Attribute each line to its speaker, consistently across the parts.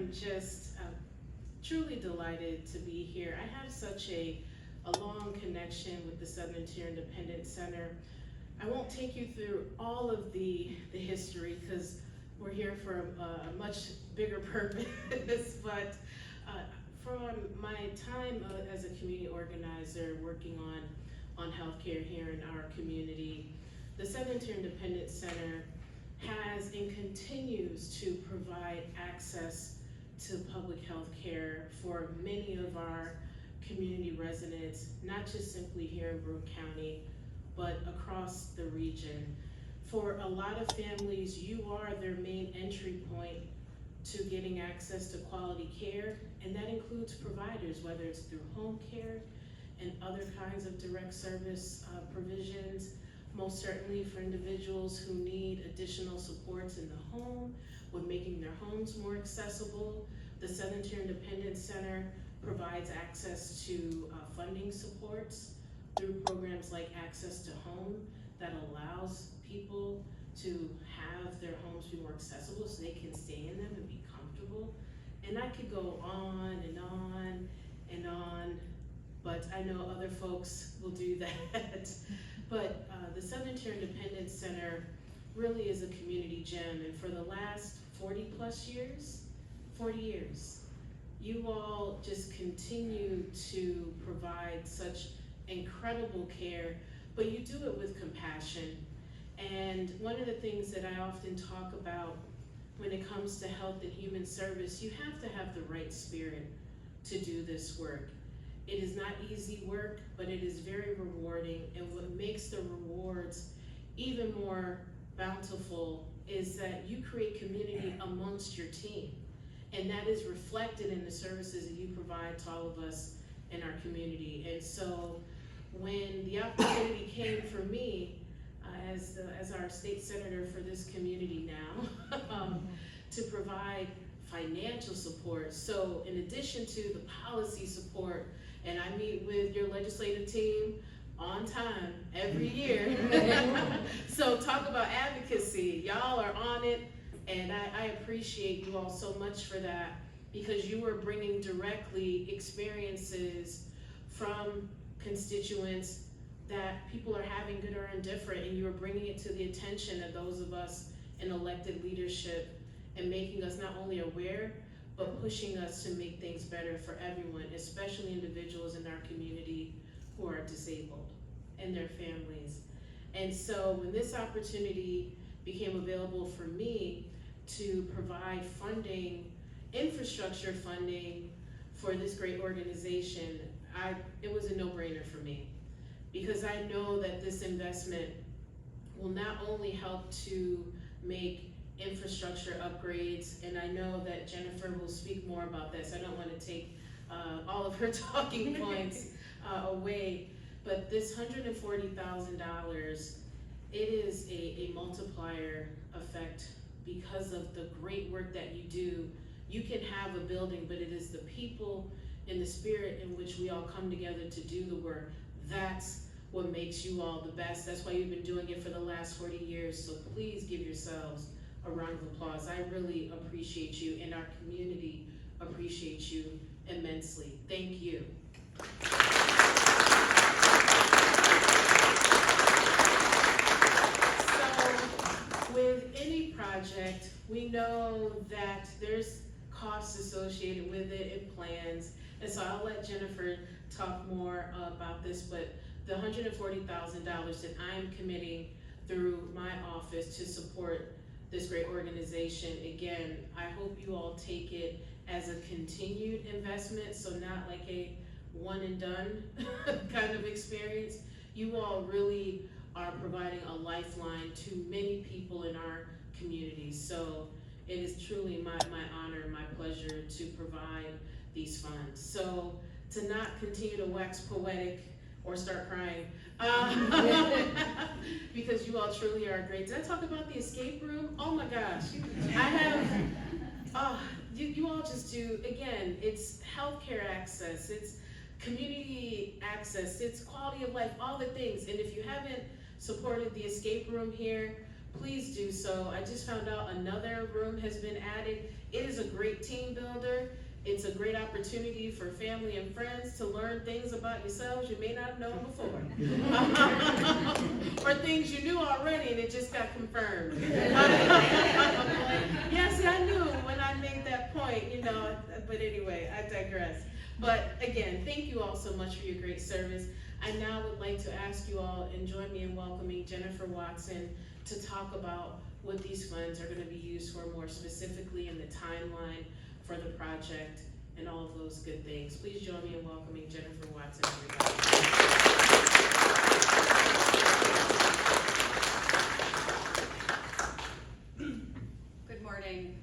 Speaker 1: am just truly delighted to be here. I have such a long connection with the Southern Tier Independence Center. I won't take you through all of the history because we're here for a much bigger purpose, but from my time as a community organizer working on healthcare here in our community, the Southern Tier Independence Center has and continues to provide access to public health care for many of our community residents, not just simply here in Brooke County, but across the region. For a lot of families, you are their main entry point to getting access to quality care, and that includes providers, whether it's through home care and other kinds of direct service provisions. Most certainly for individuals who need additional supports in the home with making their homes more accessible. The Southern Tier Independence Center provides access to funding supports through programs like Access to Home that allows people to have their homes be more accessible so they can stay in them and be comfortable. And I could go on and on and on, but I know other folks will do that. But the Southern Tier Independence Center really is a community gem, and for the last 40 years, you all just continue to provide such incredible care, but you do it with compassion. And one of the things that I often talk about when it comes to health and human service, you have to have the right spirit to do this work. It is not easy work, but it is very rewarding, and what makes the rewards even more bountiful is that you create community amongst your team, and that is reflected in the services that you provide to all of us in our community. And so when the opportunity came for me as our state senator for this community now to provide financial support, so in addition to the policy support, and I meet with your legislative team on time every year. So talk about advocacy. Y'all are on it, and I appreciate you all so much for that, because you are bringing directly experiences from constituents that people are having, good or indifferent, and you are bringing it to the attention of those of us in elected leadership and making us not only aware, but pushing us to make things better for everyone, especially individuals in our community who are disabled and their families. And so when this opportunity became available for me to provide funding, infrastructure funding for this great organization, it was a no-brainer for me, because I know that this investment will not only help to make infrastructure upgrades, and I know that Jennifer will speak more about this. I don't want to take all of her talking points away, but this $140,000, it is a multiplier effect because of the great work that you do. You can have a building, but it is the people and the spirit in which we all come together to do the work. That's what makes you all the best. That's why you've been doing it for the last 40 years. So please give yourselves a round of applause. I really appreciate you, and our community appreciates you immensely. Thank you. So with any project, we know that there's costs associated with it and plans, and so I'll let Jennifer talk more about this, but the $140,000 that I'm committing through my office to support this great organization, again, I hope you all take it as a continued investment, so not like a one and done kind of experience. You all really are providing a lifeline to many people in our community. So it is truly my honor and my pleasure to provide these funds. So to not continue to wax poetic or start crying, because you all truly are great. Did I talk about the escape room? Oh my gosh, I have, you all just do, again, it's healthcare access, it's community access, it's quality of life, all the things. And if you haven't supported the escape room here, please do so. I just found out another room has been added. It is a great team builder. It's a great opportunity for family and friends to learn things about yourselves you may not have known before. Or things you knew already and it just got confirmed. Yes, I knew when I made that point, but anyway, I digress. But again, thank you all so much for your great service. I now would like to ask you all and join me in welcoming Jennifer Watson to talk about what these funds are going to be used for more specifically in the timeline for the project and all of those good things. Please join me in welcoming Jennifer Watson, everybody.
Speaker 2: Good morning.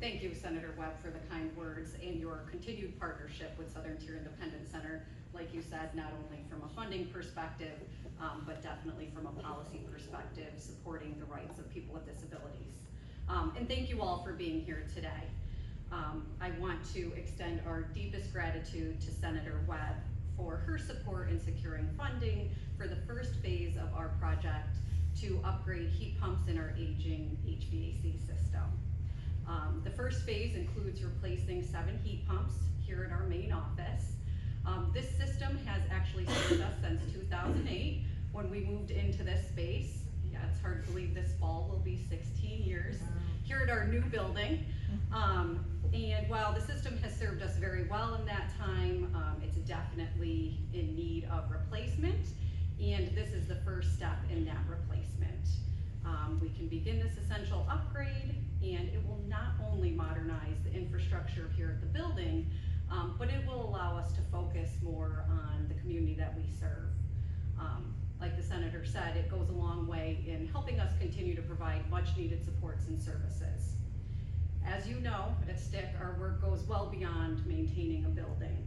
Speaker 2: Thank you, Senator Webb, for the kind words and your continued partnership with Southern Tier Independence Center. Like you said, not only from a funding perspective, but definitely from a policy perspective, supporting the rights of people with disabilities. And thank you all for being here today. I want to extend our deepest gratitude to Senator Webb for her support in securing funding for the first phase of our project to upgrade heat pumps in our aging HVAC system. The first phase includes replacing 7 heat pumps here at our main office. This system has actually served us since 2008 when we moved into this space. Yeah, it's hard to believe this fall will be 16 years here at our new building. And while the system has served us very well in that time, it's definitely in need of replacement, and this is the first step in that replacement. We can begin this essential upgrade, and it will not only modernize the infrastructure here at the building, but it will allow us to focus more on the community that we serve. Like the Senator said, it goes a long way in helping us continue to provide much needed supports and services. As you know, at STIC, our work goes well beyond maintaining a building.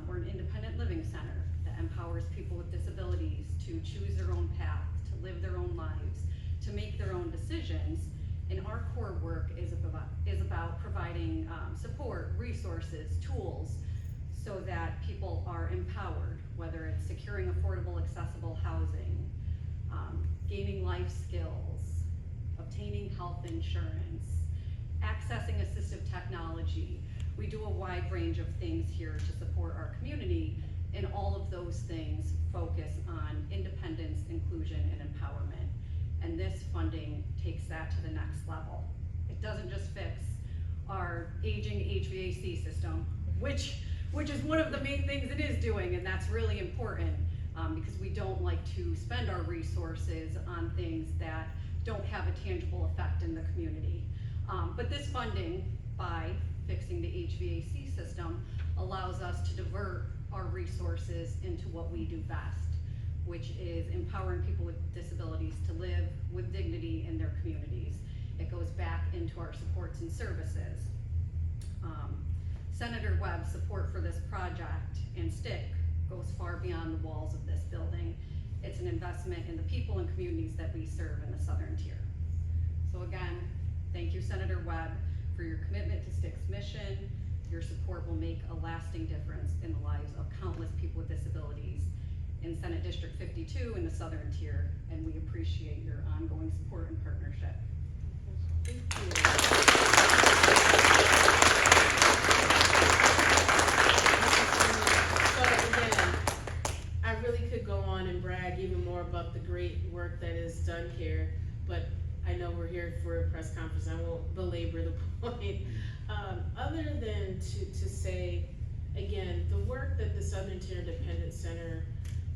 Speaker 2: We're an independent living center that empowers people with disabilities to choose their own path, to live their own lives, to make their own decisions. And our core work is about providing support, resources, tools, so that people are empowered, whether it's securing affordable, accessible housing, gaining life skills, obtaining health insurance, accessing assistive technology. We do a wide range of things here to support our community, and all of those things focus on independence, inclusion, and empowerment. And this funding takes that to the next level. It doesn't just fix our aging HVAC system, which is one of the main things it is doing, and that's really important because we don't like to spend our resources on things that don't have a tangible effect in the community. But this funding, by fixing the HVAC system, allows us to divert our resources into what we do best, which is empowering people with disabilities to live with dignity in their communities. It goes back into our supports and services. Senator Webb's support for this project and STIC goes far beyond the walls of this building. It's an investment in the people and communities that we serve in the Southern Tier. So again, thank you, Senator Webb, for your commitment to STIC's mission. Your support will make a lasting difference in the lives of countless people with disabilities in Senate District 52 in the Southern Tier, and we appreciate your ongoing support and partnership.
Speaker 1: Thank you. So again, I really could go on and brag even more about the great work that is done here, but I know we're here for a press conference. I won't belabor the point. Other than to say, again, the work that the Southern Tier Independence Center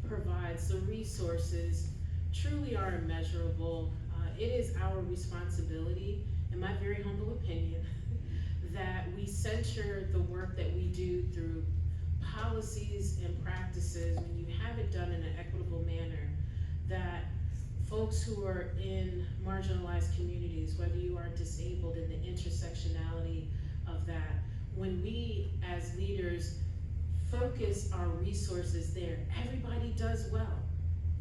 Speaker 1: provides, the resources truly are immeasurable. It is our responsibility, in my very humble opinion, that we center the work that we do through policies and practices, when you have it done in an equitable manner, that folks who are in marginalized communities, whether you are disabled, in the intersectionality of that, when we as leaders focus our resources there, everybody does well.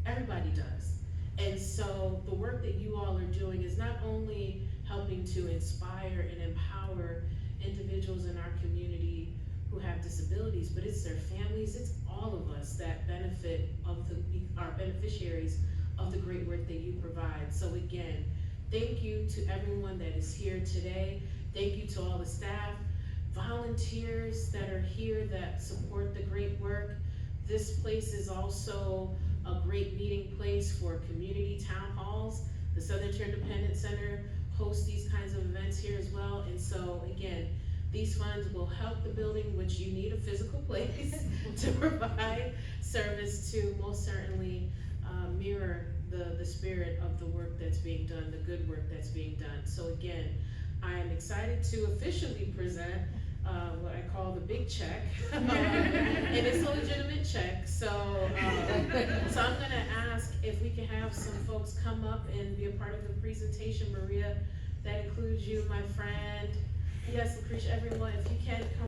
Speaker 1: Everybody does. And so the work that you all are doing is not only helping to inspire and empower individuals in our community who have disabilities, but it's their families, it's all of us that benefit of our beneficiaries of the great work that you provide. So again, Thank you to everyone that is here today. Thank you to all the staff, volunteers that are here that support the great work. This place is also a great meeting place for community town halls. The Southern Tier Independent Center hosts these kinds of events here as well. And so again, these funds will help the building, which you need a physical place to provide service to, most certainly mirror the spirit of the work that's being done, the good work that's being done. So again, I am excited to officially present what I call the big check, and it's a legitimate check. So I'm gonna ask if we can have some folks come up and be a part of the presentation. Maria, that includes you, my friend. Yes, Lucretia, everyone, if you can come